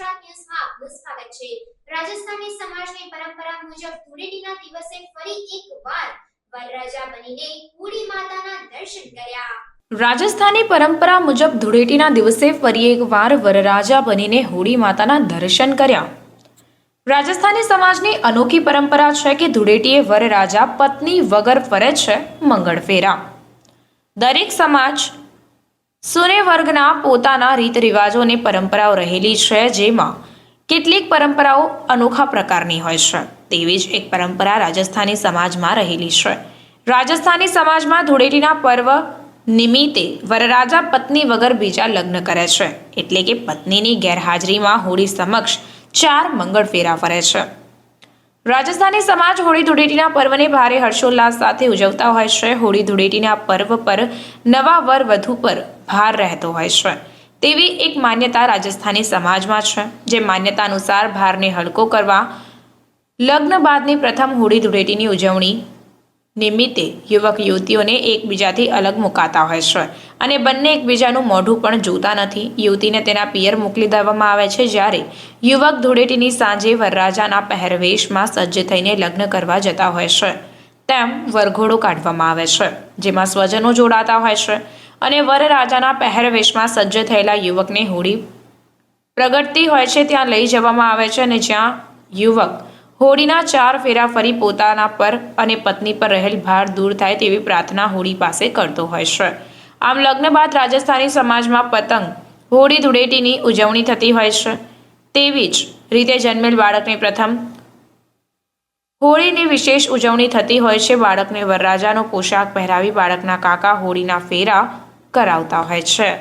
ગુજરાત ન્યૂઝમાં આપનું સ્વાગત છે। રાજસ્થાની સમાજની પરંપરા મુજબ ધૂળેટીના દિવસે ફરી એકવાર વરરાજા બનીને હોળી માતાના દર્શન કર્યા। રાજસ્થાની પરંપરા મુજબ ધૂળેટીના દિવસે ફરી એકવાર વરરાજા બનીને હોળી માતાના દર્શન કર્યા। રાજસ્થાની સમાજની અનોખી પરંપરા છે કે ધૂળેટીએ વરરાજા પત્ની વગર ફરે છે મંગળફેરા। દરેક સમાજ સૂર્ય વર્ગના પોતાના રીત રિવાજો અને પરંપરાઓ રહેલી છે, જેમાં કેટલીક પરંપરાઓ અનોખા પ્રકારની હોય છે। તેવી જ એક પરંપરા રાજસ્થાની સમાજમાં રહેલી છે। રાજસ્થાની સમાજમાં ધૂળેટીના પર્વ નિમિત્તે વરરાજા પત્ની વગર બીજા લગ્ન કરે છે, એટલે કે પત્નીની ગેરહાજરીમાં હોળી સમક્ષ 4 મંગળફેરા ફરે છે। રાજસ્થાની સમાજ હોળી ધૂળેટીના પર્વને ભારે હર્ષોલ્લાસ સાથે ઉજવતા હોય છે। હોળી ધૂળેટીના પર્વ પર નવા વર વધુ પર ભાર રહેતો હોય છે, તેવી એક માન્યતા રાજસ્થાની સમાજમાં છે। જે માન્યતા અનુસાર ભારને હલકો કરવા લગ્ન બાદની પ્રથમ હોળી ધૂળેટીની ઉજવણી નિમિત્તે યુવક યુવતીઓને એકબીજાથી અલગ મુકાતા હોય છે અને બંને એકબીજાનું મોઢું પણ જોતા નથી। યુવતીને તેના પિયર મોકલી દેવામાં આવે છે, જ્યારે યુવક ધૂળેટીની સાંજે વરરાજાના પહેરવેશમાં સજ્જ થઈને લગ્ન કરવા જતા હોય છે। તેમ વરઘોડો કાઢવામાં આવે છે, જેમાં સ્વજનો જોડાતા હોય છે અને વરરાજાના પહેરવેશમાં સજ્જ થયેલા યુવકને હોળી પ્રગટતી હોય છે ત્યાં લઈ જવામાં આવે છે અને જ્યાં યુવક હોળીના 4 ફેરા ફરી પોતાના પર અને પત્ની પર રહેલ ભાર દૂર થાય તેવી પ્રાર્થના હોળી પાસે કરતો હોય છે। આમ લગ્ન બાદ રાજસ્થાની સમાજમાં પતંગ હોળી ધૂળેટીની ઉજવણી થતી હોય છે। તેવી જ રીતે જન્મેલ બાળકને પ્રથમ હોળીની વિશેષ ઉજવણી થતી હોય છે। બાળકને વરરાજાનો પોશાક પહેરાવી બાળકના કાકા હોળીના ફેરા કરાવતા હોય છે।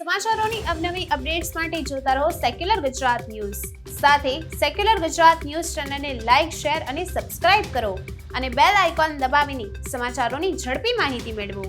સમાચારોની અવનવી અપડેટ્સ માટે જોતા રહો સેક્યુલર ગુજરાત ન્યૂઝ. સાથે સેક્યુલર ગુજરાત ન્યૂઝ ચેનલને લાઇક, શેર અને સબસ્ક્રાઇબ કરો અને બેલ આઇકોન દબાવીને સમાચારોની ઝડપી માહિતી મેળવો.